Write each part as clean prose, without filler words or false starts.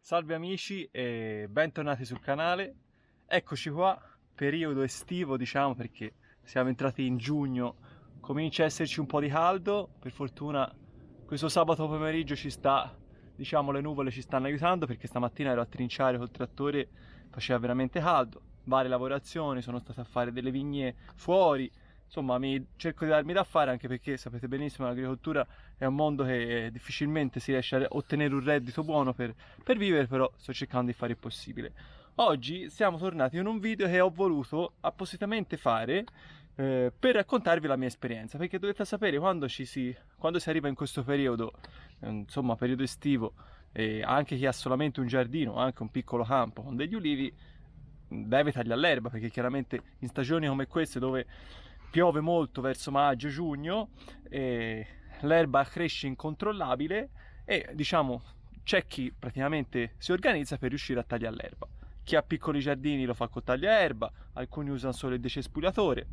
Salve amici e bentornati sul canale. Eccoci qua, periodo estivo diciamo, perché siamo entrati in giugno, comincia a esserci un po' di caldo. Per fortuna questo sabato pomeriggio le nuvole ci stanno aiutando, perché stamattina ero a trinciare col trattore, faceva veramente caldo. Varie lavorazioni, sono stato a fare delle vigne fuori. Insomma, cerco di darmi da fare, anche perché sapete benissimo l'agricoltura è un mondo che difficilmente si riesce a ottenere un reddito buono per vivere, però sto cercando di fare il possibile. Oggi siamo tornati in un video che ho voluto appositamente fare per raccontarvi la mia esperienza, perché dovete sapere, quando si arriva in questo periodo, insomma periodo estivo, anche chi ha solamente un giardino, anche un piccolo campo con degli ulivi, deve tagliare l'erba, perché chiaramente in stagioni come queste, dove piove molto verso maggio-giugno, l'erba cresce incontrollabile e diciamo c'è chi praticamente si organizza per riuscire a tagliare l'erba. Chi ha piccoli giardini lo fa con tagliaerba, alcuni usano solo il decespugliatore,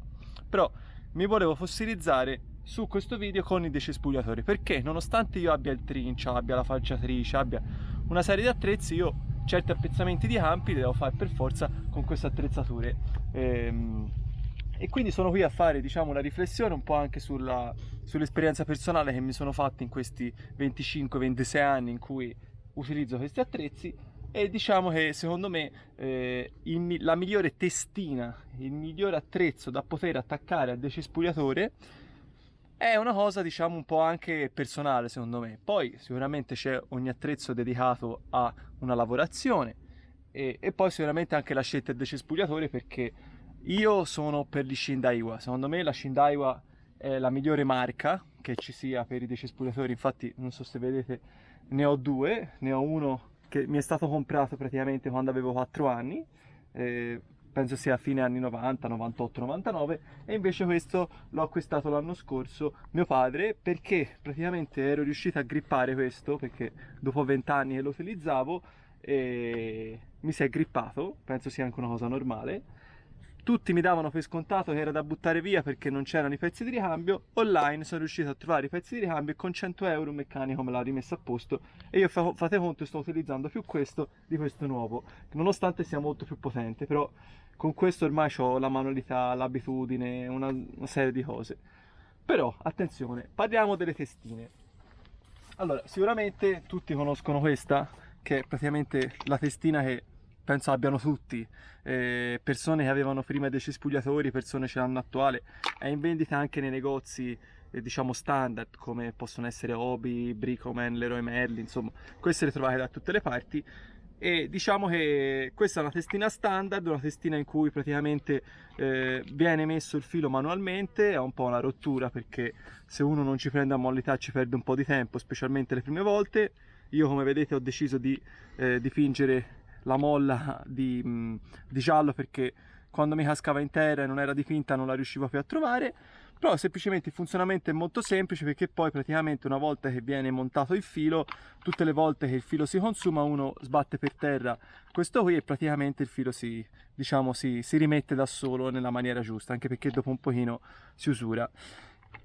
però mi volevo fossilizzare su questo video con il decespugliatore, perché nonostante io abbia il trincia, abbia la falciatrice, abbia una serie di attrezzi, io certi appezzamenti di campi li devo fare per forza con queste attrezzature. E quindi sono qui a fare, diciamo, una riflessione un po' anche sull'esperienza personale che mi sono fatta in questi 25-26 anni in cui utilizzo questi attrezzi, e diciamo che secondo me la migliore testina, il migliore attrezzo da poter attaccare al decespugliatore è una cosa, diciamo, un po' anche personale secondo me. Poi sicuramente c'è ogni attrezzo dedicato a una lavorazione, e poi sicuramente anche la scelta del decespugliatore, perché io sono per gli Shindaiwa. Secondo me la Shindaiwa è la migliore marca che ci sia per i decespugliatori. Infatti non so se vedete, ne ho due, ne ho uno che mi è stato comprato praticamente quando avevo 4 anni, penso sia a fine anni 90, 98, 99, e invece questo l'ho acquistato l'anno scorso mio padre, perché praticamente ero riuscito a grippare questo, perché dopo 20 anni che lo utilizzavo mi si è grippato, penso sia anche una cosa normale. Tutti mi davano per scontato che era da buttare via perché non c'erano i pezzi di ricambio. Online sono riuscito a trovare i pezzi di ricambio e con 100 euro un meccanico me l'ha rimesso a posto, e io fate conto sto utilizzando più questo di questo nuovo, nonostante sia molto più potente. Però con questo ormai ho la manualità, l'abitudine, una serie di cose. Però attenzione, parliamo delle testine. Allora, sicuramente tutti conoscono questa, che è praticamente la testina che penso abbiano tutti, persone che avevano prima dei cespugliatori, persone ce l'hanno attuale. È in vendita anche nei negozi diciamo standard, come possono essere Hobby, Bricoman, Leroy Merlin, insomma queste le trovate da tutte le parti. E diciamo che questa è una testina standard, una testina in cui praticamente viene messo il filo manualmente. Ha un po' una rottura, perché se uno non ci prende a mollità ci perde un po' di tempo, specialmente le prime volte. Io, come vedete, ho deciso di dipingere la molla di giallo, perché quando mi cascava in terra e non era dipinta non la riuscivo più a trovare. Però semplicemente il funzionamento è molto semplice, perché poi praticamente una volta che viene montato il filo, tutte le volte che il filo si consuma, uno sbatte per terra questo qui e praticamente il filo si rimette da solo nella maniera giusta, anche perché dopo un pochino si usura.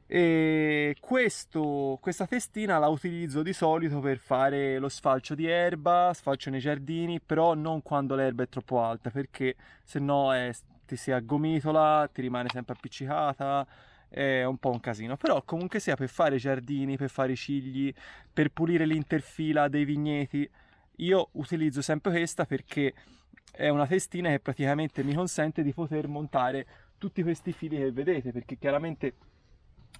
E questa testina la utilizzo di solito per fare lo sfalcio di erba, sfalcio nei giardini, però non quando l'erba è troppo alta, perché se no ti si aggomitola, ti rimane sempre appiccicata, è un po' un casino. Però comunque sia, per fare i giardini, per fare i cigli, per pulire l'interfila dei vigneti, io utilizzo sempre questa, perché è una testina che praticamente mi consente di poter montare tutti questi fili che vedete, perché chiaramente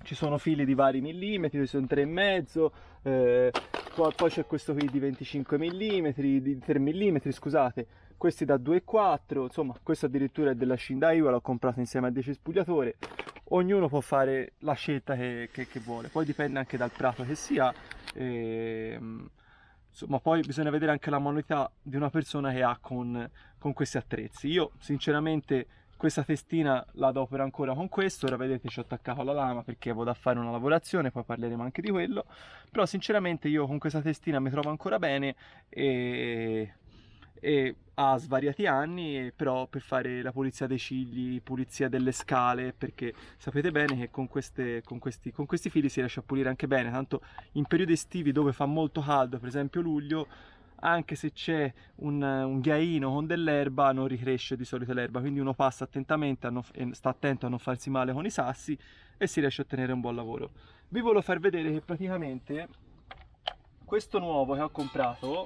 ci sono fili di vari millimetri, ci sono 3,5, poi c'è questo qui di 25 mm, di 3 mm, scusate, questi da 2,4, insomma questo addirittura è della Shindaiwa, l'ho comprato insieme al decespugliatore. Ognuno può fare la scelta che vuole, poi dipende anche dal prato che si ha, insomma poi bisogna vedere anche la manualità di una persona che ha con questi attrezzi. Io sinceramente questa testina la adopero ancora con questo. Ora vedete, ci ho attaccato la lama perché avevo da fare una lavorazione, poi parleremo anche di quello. Però sinceramente io con questa testina mi trovo ancora bene, e ha svariati anni, però per fare la pulizia dei cigli, pulizia delle scale, perché sapete bene che con questi fili si riesce a pulire anche bene, tanto in periodi estivi dove fa molto caldo, per esempio luglio, anche se c'è un ghiaino con dell'erba non ricresce di solito l'erba, quindi uno passa attentamente e sta attento a non farsi male con i sassi e si riesce a ottenere un buon lavoro. Vi volevo far vedere che praticamente questo nuovo che ho comprato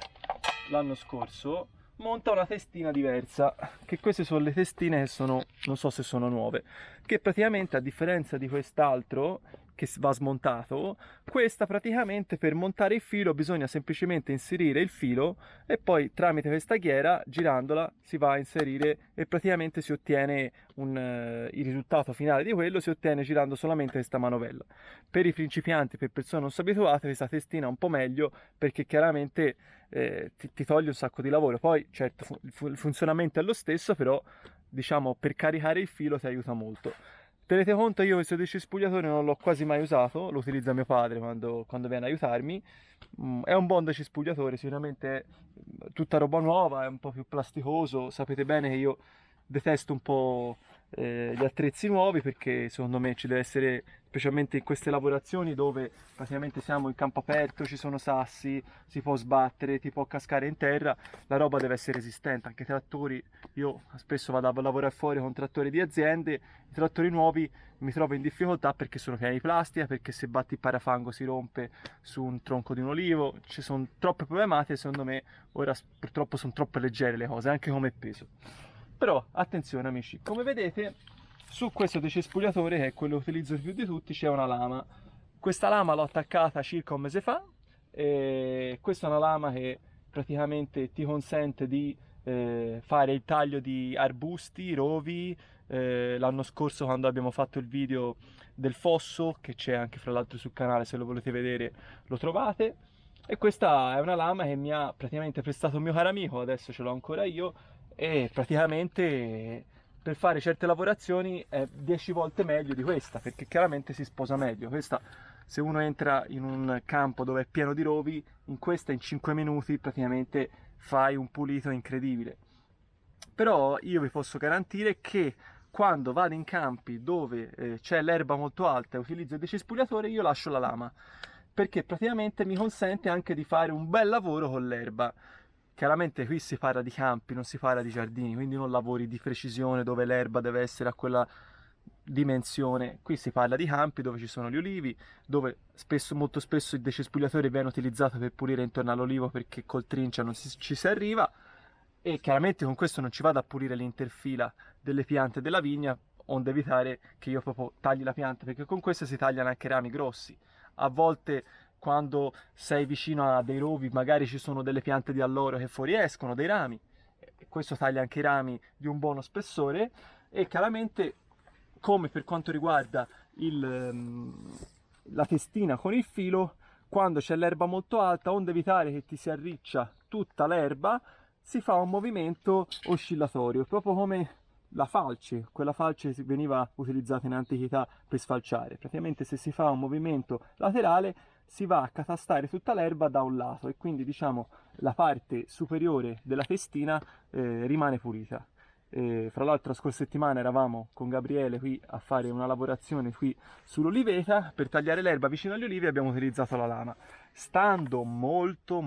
l'anno scorso monta una testina diversa, che queste sono le testine che sono, non so se sono nuove, che praticamente a differenza di quest'altro che va smontato, questa praticamente per montare il filo bisogna semplicemente inserire il filo e poi tramite questa ghiera, girandola, si va a inserire e praticamente si ottiene il risultato finale di quello si ottiene girando solamente questa manovella. Per i principianti, per persone non abituate, questa testina è un po' meglio perché chiaramente ti toglie un sacco di lavoro. Poi certo il funzionamento è lo stesso, però diciamo per caricare il filo ti aiuta molto. Tenete conto, io questo decispugliatore non l'ho quasi mai usato, lo utilizza mio padre quando viene a aiutarmi. È un buon decispugliatore, sicuramente è tutta roba nuova, è un po' più plasticoso. Sapete bene che io detesto un po' gli attrezzi nuovi perché secondo me ci deve essere, specialmente in queste lavorazioni dove praticamente siamo in campo aperto, ci sono sassi, si può sbattere, ti può cascare in terra, la roba deve essere resistente. Anche i trattori, io spesso vado a lavorare fuori con trattori di aziende, i trattori nuovi mi trovo in difficoltà perché sono pieni di plastica, perché se batti il parafango si rompe su un tronco di un olivo, ci sono troppe problematiche, secondo me ora purtroppo sono troppo leggere le cose, anche come peso. Però attenzione amici, come vedete su questo decespugliatore, che è quello che utilizzo più di tutti, c'è una lama. Questa lama l'ho attaccata circa un mese fa e questa è una lama che praticamente ti consente di fare il taglio di arbusti, rovi. L'anno scorso quando abbiamo fatto il video del fosso, che c'è anche fra l'altro sul canale, se lo volete vedere lo trovate. E questa è una lama che mi ha praticamente prestato un mio caro amico, adesso ce l'ho ancora io, e praticamente per fare certe lavorazioni è 10 volte meglio di questa, perché chiaramente si sposa meglio. Questa, se uno entra in un campo dove è pieno di rovi, in questa in 5 minuti praticamente fai un pulito incredibile. Però io vi posso garantire che quando vado in campi dove c'è l'erba molto alta e utilizzo il decespugliatore, io lascio la lama, perché praticamente mi consente anche di fare un bel lavoro con l'erba. Chiaramente qui si parla di campi, non si parla di giardini, quindi non lavori di precisione dove l'erba deve essere a quella dimensione. Qui si parla di campi dove ci sono gli ulivi, dove molto spesso il decespugliatore viene utilizzato per pulire intorno all'olivo perché col trincia non ci si arriva, e chiaramente con questo non ci vado a pulire l'interfila delle piante della vigna, onde evitare che io proprio tagli la pianta, perché con questo si tagliano anche rami grossi. A volte quando sei vicino a dei rovi magari ci sono delle piante di alloro che fuoriescono, dei rami, e questo taglia anche i rami di un buono spessore. E chiaramente, come per quanto riguarda la testina con il filo, quando c'è l'erba molto alta, onde evitare che ti si arriccia tutta l'erba, si fa un movimento oscillatorio, proprio come la falce. Quella falce veniva utilizzata in antichità per sfalciare. Praticamente se si fa un movimento laterale si va a catastare tutta l'erba da un lato e quindi diciamo la parte superiore della testina rimane pulita. Fra l'altro la scorsa settimana eravamo con Gabriele qui a fare una lavorazione qui sull'oliveta per tagliare l'erba vicino agli olivi, e abbiamo utilizzato la lama, stando molto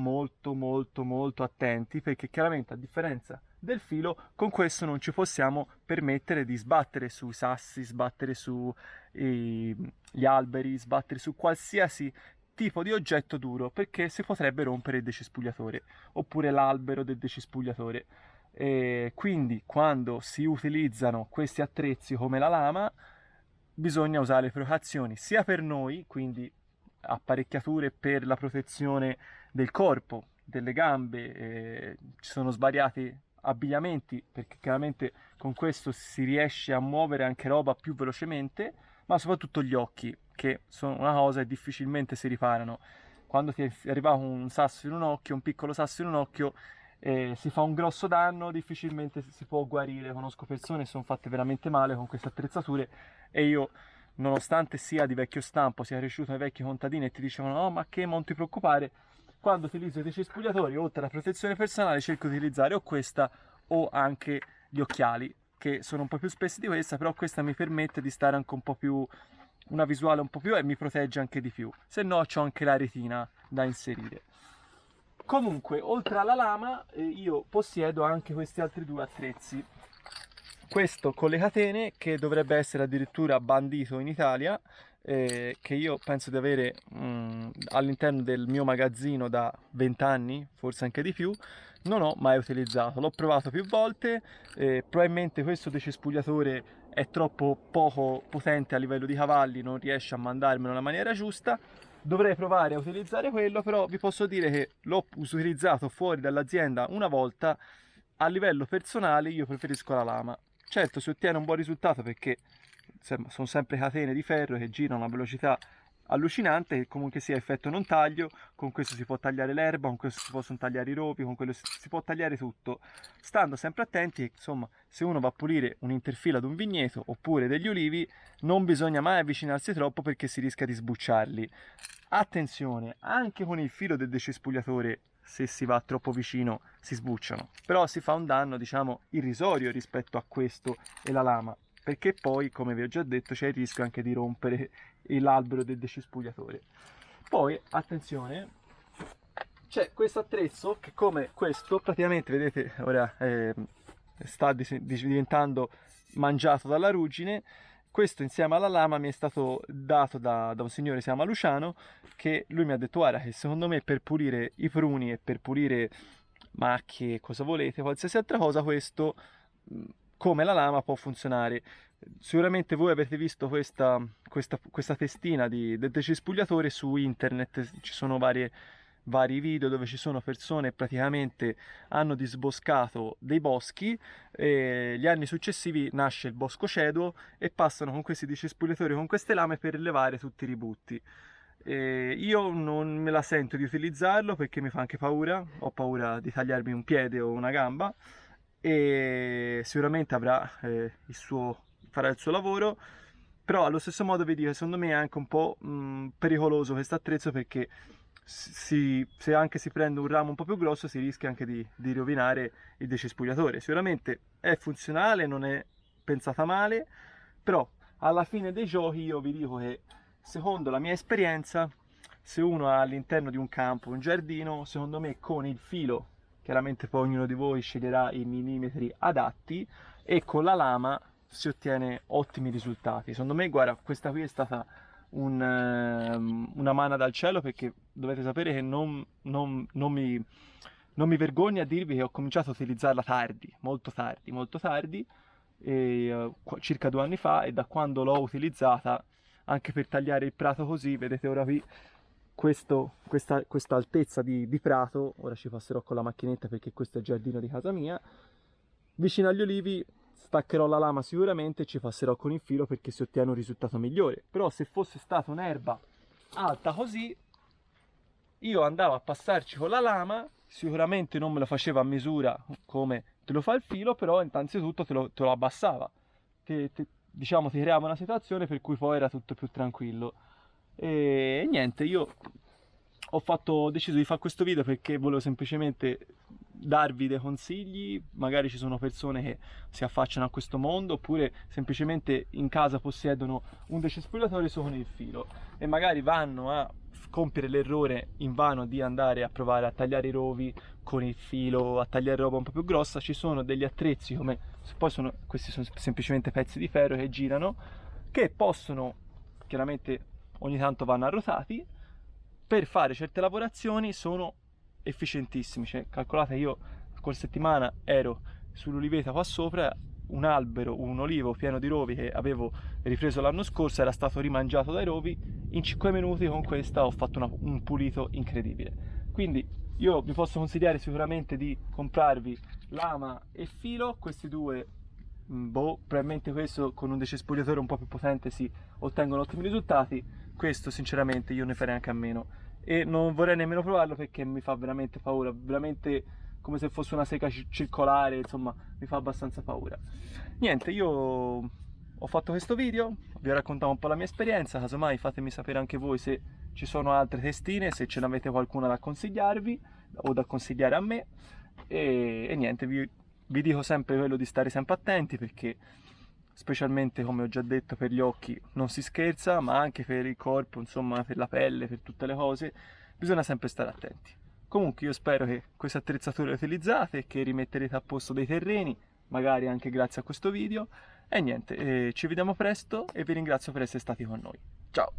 attenti, perché chiaramente a differenza del filo con questo non ci possiamo permettere di sbattere sui sassi, sbattere sugli alberi, sbattere su qualsiasi tipo di oggetto duro, perché si potrebbe rompere il decispugliatore oppure l'albero del decispugliatore. E quindi quando si utilizzano questi attrezzi come la lama bisogna usare le precauzioni sia per noi, quindi apparecchiature per la protezione del corpo, delle gambe, ci sono svariati abbigliamenti perché chiaramente con questo si riesce a muovere anche roba più velocemente, ma soprattutto gli occhi, che sono una cosa che difficilmente si riparano. Quando ti è arrivato un sasso in un occhio, un piccolo sasso in un occhio, si fa un grosso danno, difficilmente si può guarire. Conosco persone che sono fatte veramente male con queste attrezzature, e io, nonostante sia di vecchio stampo, sia cresciuto nei vecchi contadini e ti dicevano no ma che, non ti preoccupare, quando utilizzo i decespugliatori oltre alla protezione personale cerco di utilizzare o questa o anche gli occhiali, che sono un po' più spessi di questa, però questa mi permette di stare anche un po' più, una visuale un po' più, e mi protegge anche di più. Se no c'ho anche la retina da inserire. Comunque, oltre alla lama, io possiedo anche questi altri due attrezzi. Questo con le catene, che dovrebbe essere addirittura bandito in Italia, che io penso di avere all'interno del mio magazzino da 20 anni, forse anche di più, non ho mai utilizzato. L'ho provato più volte, probabilmente questo decespugliatore è troppo poco potente a livello di cavalli, non riesce a mandarmelo nella maniera giusta. Dovrei provare a utilizzare quello, però vi posso dire che l'ho utilizzato fuori dall'azienda una volta. A livello personale io preferisco la lama. Certo, si ottiene un buon risultato perché sono sempre catene di ferro che girano a una velocità allucinante, che comunque sia effetto non taglio. Con questo si può tagliare l'erba, con questo si possono tagliare i ropi, con quello si può tagliare tutto, stando sempre attenti che, insomma, se uno va a pulire un'interfila ad un vigneto oppure degli ulivi, non bisogna mai avvicinarsi troppo perché si rischia di sbucciarli. Attenzione, anche con il filo del decespugliatore, se si va troppo vicino si sbucciano, però si fa un danno, diciamo, irrisorio rispetto a questo e la lama, perché poi, come vi ho già detto, c'è il rischio anche di rompere l'albero del decespugliatore. Poi, attenzione, c'è questo attrezzo che, come questo, praticamente, vedete, ora sta diventando mangiato dalla ruggine. Questo insieme alla lama mi è stato dato da un signore che si chiama Luciano, che lui mi ha detto: guarda, che secondo me per pulire i pruni e per pulire macchie, cosa volete, qualsiasi altra cosa, questo come la lama può funzionare. Sicuramente voi avete visto questa testina del decespugliatore su internet, ci sono vari video dove ci sono persone che praticamente hanno disboscato dei boschi, e gli anni successivi nasce il bosco ceduo e passano con questi decespugliatori, con queste lame, per rilevare tutti i ributti. Io non me la sento di utilizzarlo perché mi fa anche paura, ho paura di tagliarmi un piede o una gamba, e sicuramente farà il suo lavoro, però allo stesso modo vi dico, secondo me è anche un po' pericoloso questo attrezzo, perché se anche si prende un ramo un po' più grosso si rischia anche di rovinare il decespugliatore. Sicuramente è funzionale, non è pensata male, però alla fine dei giochi io vi dico che, secondo la mia esperienza, se uno ha all'interno di un campo un giardino, secondo me con il filo, chiaramente poi ognuno di voi sceglierà i millimetri adatti, e con la lama si ottiene ottimi risultati. Secondo me, guarda, questa qui è stata una manna dal cielo, perché dovete sapere che non mi vergogno a dirvi che ho cominciato a utilizzarla tardi, molto tardi, circa 2 anni fa, e da quando l'ho utilizzata anche per tagliare il prato così, vedete ora qui questa altezza di prato, ora ci passerò con la macchinetta perché questo è il giardino di casa mia, vicino agli ulivi staccherò la lama sicuramente e ci passerò con il filo perché si ottiene un risultato migliore. Però se fosse stata un'erba alta così, io andavo a passarci con la lama, sicuramente non me lo faceva a misura come te lo fa il filo, però innanzitutto te lo abbassava, diciamo ti creava una situazione per cui poi era tutto più tranquillo. E niente, io ho deciso di fare questo video perché volevo semplicemente darvi dei consigli. Magari ci sono persone che si affacciano a questo mondo, oppure semplicemente in casa possiedono un decespugliatore su con il filo e magari vanno a compiere l'errore invano di andare a provare a tagliare i rovi con il filo, a tagliare roba un po' più grossa. Ci sono degli attrezzi, come poi questi sono semplicemente pezzi di ferro che girano, che possono, chiaramente ogni tanto vanno arrotati, per fare certe lavorazioni. Sono efficientissimi. Cioè, calcolate, io quella settimana ero sull'oliveta qua sopra, un albero, un olivo pieno di rovi che avevo ripreso l'anno scorso, era stato rimangiato dai rovi. In 5 minuti con questa ho fatto un pulito incredibile. Quindi io vi posso consigliare sicuramente di comprarvi lama e filo, questi due. Probabilmente questo con un decespugliatore un po' più potente si ottengono ottimi risultati. Questo sinceramente io ne farei anche a meno, e non vorrei nemmeno provarlo perché mi fa veramente paura, veramente come se fosse una sega circolare, insomma mi fa abbastanza paura. Niente, io ho fatto questo video, vi ho raccontato un po' la mia esperienza, casomai fatemi sapere anche voi se ci sono altre testine, se ce n'avete qualcuna da consigliarvi o da consigliare a me, e niente, vi dico sempre quello di stare sempre attenti, perché specialmente, come ho già detto, per gli occhi non si scherza, ma anche per il corpo, insomma per la pelle, per tutte le cose bisogna sempre stare attenti. Comunque io spero che queste attrezzature le utilizzate e che rimetterete a posto dei terreni, magari anche grazie a questo video. E niente, ci vediamo presto e vi ringrazio per essere stati con noi. Ciao!